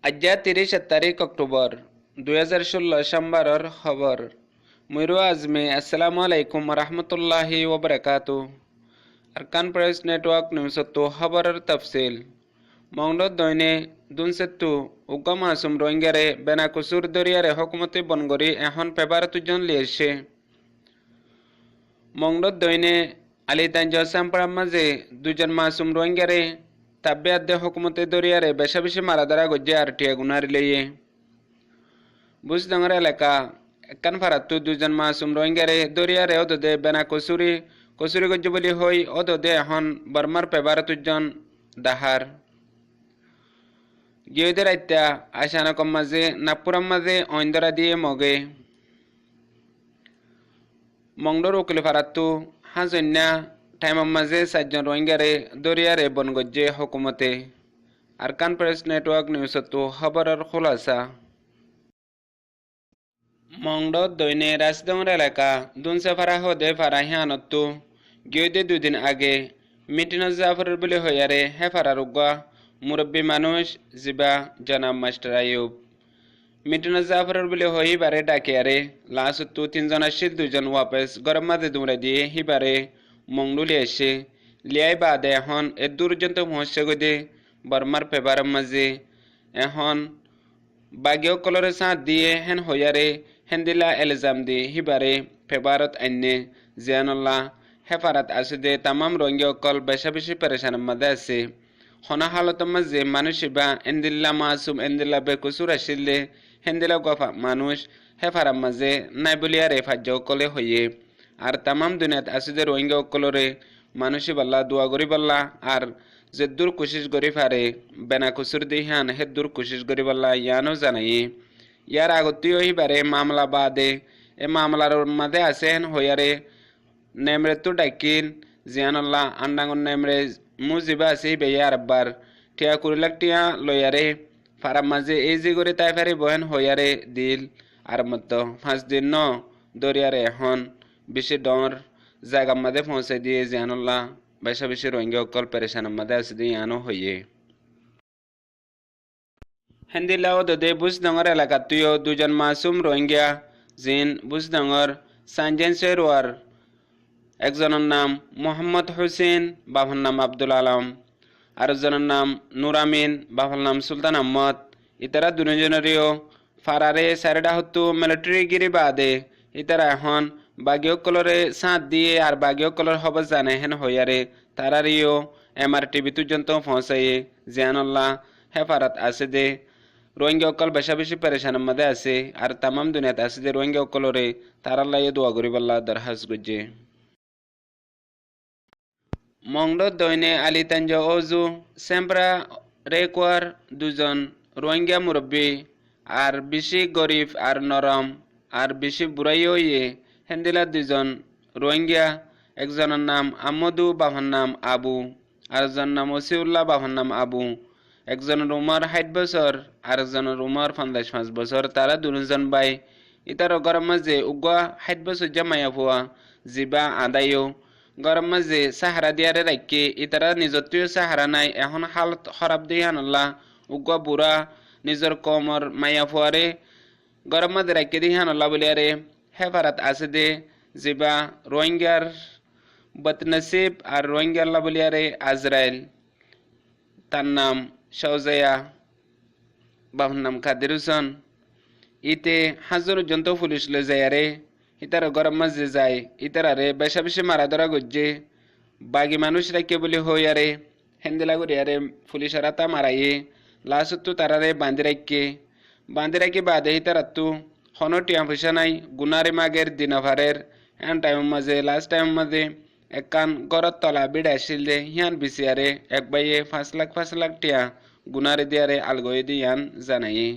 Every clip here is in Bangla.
আজ্ঞা 30 অক্টোবর 2016 সোমবারর খবর মুইরু আজমে আসসালামু আলাইকুম রহমতুল্লাহি ওবরাকাতু আরকান প্রেস নেটওয়ার্ক নিউজতো খবরের তফসিল মংডত দৈনে দুনসেত্তু উগ্গ মাসুম রোহিঙ্গারে বেনাকুসুর দরিয়ারে হকুমতি বনগরি এখন পেপারতুজন লিয়েছে মংডত দৈনে আলিতাঞ্জ সাম্পার মাঝে দুজন মাসুম রোহিঙ্গারে তাব্বে আদে হকুমতে দরিয়ারে বেশা বেশি মারাদারা গজ্জে আর টিয়া গুনারি লইয়ে বুঝডাঙ্গর এলাকা একান ফারাত্তু দুজন মাসুম রোহিঙ্গারে দরিয়ারে অদদে বেনা কসুরি গজ্জে বলি হই অদদে এখন বর্মার পেবারতুজন দাহার গিয়েদের আইত্যা আশানকম মাঝে নাগপুরাম মাঝে অইন্দরা দিয়ে মগে মংডর উকিল ফারাত্তু হাজন্যা টাইমের মাঝে 4জন রোহিঙ্গারে দরিয়ারে বনগজ্জে হকুমতে আরকান প্রেস নেটওয়ার্ক নিউজতো খবরের খোলাসা মংডত দৈনে রাজডাঙ্গর এলাকা দুনসেফারা হদে ফারাহিয়ানত্তু গিয়েদে 2 দিন আগে মিটিনজ জাফরের বলে হইয়ারে হেফারার উগ্গা মুরব্বী মানুষ জিবা জনাব মাস্টার আয়ুব মিটুনা জাফরের বলে হইবারে ডাকিয়ারে লাসুত্তু 3জন আসিল 2জন ওয়াপেস গরম মাঝে দুমড়ে দিয়ে হিবারে মংডুলি এসে লিয়াই বাদে এখন এ দুর্জন্ত মহস্য গদে বর্মার পেবার মাঝে এখন বাগিও কলরে সাঁত দিয়ে হেন হইয়ারে হেন্দিলা এলজাম দিয়ে হিবারে পেবারত আইনে জিয়ানুল্লাহ হেফারাত আছে দে তামাম রঙ্গীয় কল বেশা বেশি পেরেশানের মাঝে আছে হনা হালত মাঝে মানুষ বা এন্দিল্লা মাসুম এন্দিল্লা বেকুসুর আসিলে হেন্দিলা গফা মানুষ হেফারার মাঝে নাই বলিয়ারে ফাজ্য কলে হইয়ে আর তামাম দুনিয়াত আসুদে রোহিঙ্গা অকলরে মানুষই বাল্লা দোয়া করি বাল্লা আর যে দূর কোশিশ করি ফারে বেনা কুসুর দিহান হে দূর কোশিশ করি বাল্লা ইয়ানো জানাই ইয়ার আগতেও হিবারে মামলা বাদে এ মামলার মাঝে আছেন হইয়ারে নেমরে তো ডাকিন জিয়ানুল্লাহ আন্ডাঙ্গন নেমরে মুজিবা আছে বেয়ার আব্বার টিয়া 20 লাখ টিয়া লইয়ারে ফারাম মাঝে এই যে করে তাই ফারে বহেন হইয়ারে দিল আর মতো 5 দিন ন দরিয়ারে এখন বেশি ডর জায়গার মাঝে পৌঁছে দিয়ে জিয়ানুল্লাহ বেশা বেশি রোহিঙ্গা অকল পেরেশানের মাঝে আছে দিয়ে ইয়ানো হইয়ে হেন্দিলাও দদে বুঝডাঙ্গর এলাকা তুইও 2জন মাসুম রোহিঙ্গা জিন বুঝডাঙ্গর সানজেন শেরওয়ার একজনের নাম মোহাম্মদ হোসেন বাবার নাম আব্দুল আলম আরেকজনের নাম নুরামিন বাবার নাম সুলতান আহমদ ইতারা দুজনেরও ফারারে সারেডা হতো মিলিটারি গিরি বাদে ইতারা এখন বাগিও কলরে সাঁত দিয়ে আর বাগিও কলর হব জানে হেন হইয়ারে তারারিও MRTV পর্যন্ত পৌঁছাইয়ে জিয়ানুল্লাহ হেফারাত আছে দে রোহিঙ্গা অকল বেশা বেশি পেরেশানের মধ্যে আছে আর তামাম দুনিয়াতে আছে যে রোহিঙ্গা অকলরে তারাল্লাইয়ে দোয়া করিবাল্লা দরহাস গুজে মংডত দৈনে আলিতাঞ্জ অজু সেম্প্রা রেকোয়ার 2জন রোহিঙ্গা মুরব্বী আর বেশি গরিব আর নরম আর বেশি বুড়াইও ইয়ে হেন্দিলা 2জন রোহিঙ্গা একজনের নাম আমদু বাবার নাম আবু আরেকজনের নাম ওসিউল্লাহ বাবার নাম আবু একজনের উমর 60 বছর আর একজনের উমর 55 বছর তারা 2জন ভাই ইতার গরম মাঝে উগ্গা 60 বছর জামাইয়া ফুয়া জিবা আদায়ও গরম মাঝে সাহারা দিয়ারে রাখকে ইতারা নিজত্বীয় সাহারা নাই এখন হালত খারাপ দিহানুল্লাহ উগ্গা বুড়া নিজের কমর মাইয়া ফুয়ারে গরম মাঝে রাখকে দিহানুল্লাহ বলিয়ারে হেফারাত আছে দে জিবা রোহিঙ্গার বদনসিব আর রোহিঙ্গাল্লাহ বলিয়ারে আজরাইল তার নাম শৌজায়া বাবার নাম কাদের হোসেন ইতে হাজার জন্ত পুলিশ লই যায়ারে ইতারা গরম মাঝে যায় ইতারারে বেশা বেশি মারা ধরা গজ্জে বাগি মানুষ রাখে বলে হইয়ারে হেন্দিলা করিয়ারে পুলিশেরা তা মারাইয়ে লাস্টতো তারারে বাঁধি রাখি বাদে ইতারাত্তু হনো টিয়া পয়সা নাই গুনারে মাগের দিনভারের এন টাইম মাঝে লাস্ট টাইম মাঝে একান গরত তলা বিড় আসিল দে হিয়ান বিচিয়ারে এক বাইয়ে 5 লাখ টিয়া গুনারে দিয়ারে আলগয়ে দিয়ান জানাইয়ে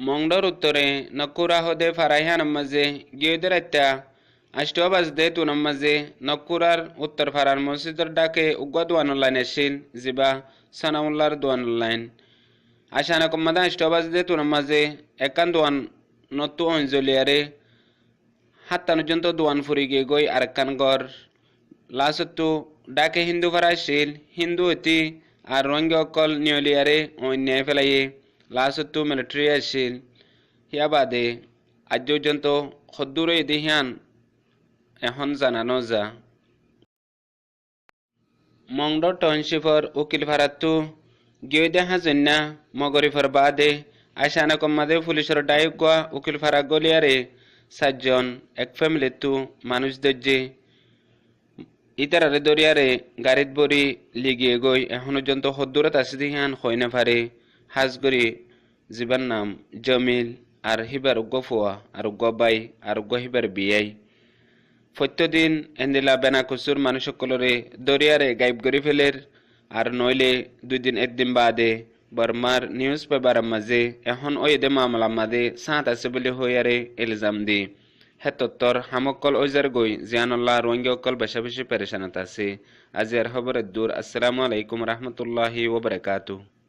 মংডর উত্তরে নকুরা হদে ফারাইহান মাঝে গিয়েদের আত্যা 8 বাজদে তুনাম মাঝে নকুরার উত্তর ফারার মসজিদের ডাকে উগ্র দোয়ানুল্লাইন আসিল জিবা সানাউল্লাহর দোয়ানুল্লাইন আশানকম মাদা 8 বাজদে তুনাম মাঝে একান দোয়ান নতু অঞ্জলিয়ারে 57 জন্ত দোয়ান ফুরি গিয়ে গই আর কান গর লাসত্তু ডাকে হিন্দু ফারা আসিল হিন্দু অতি আর রঙ্গে অকল নিয়লিয়ারে অন্যায় ফেলাইয়ে লাসত্তু মিলিটারি আছিল হিয়া বাদে আজ পর্যন্ত সদ্দুর এদি হিয়ান এখন জানানো যা মংড টাউনশিপর উকিল ভাড়াতু গিয়ে দেখা জন্যা মগরিফর বাদে আইসানা কম্মাদে পুলিশের ডাইকুয়া উকিল ভাড়া গলিয়ারে 7 জন এক ফ্যামিলিতু মানুষ দর্জে ইতারারে দরিয়ারে গাড়িত বরি লিগিয়ে গই এখন পর্যন্ত সদ্দুরত আছে দিহান হইনা পারে হাজগরি জীবার নাম জমিল আর হিবার উগ্গ ফুয়া আর উগ্গ বাই আর উগ্গ হিবার বিয়াই প্রত্যেকদিন এন্দিলা বেনাকুচুর মানুষ সকলরে দরিয়ারে গাইব করি ফেলের আর নইলে 2 দিন 1 দিন বাদে বর্মার নিউজ পেপারের মাঝে এখন ওই দে মামলার মাঝে সাঁত আছে বলে হইয়ারে ইলজাম দি হেতত্তর হামকল ওইজার গই জিয়ানুল্লাহ রোহিঙ্গা অকল বেশা বেশি পেরেশানাত আছে আজি আর খবরের দূর। আসসালামু আলাইকুম রহমতুল্লাহি ওয়া বারাকাতুহু।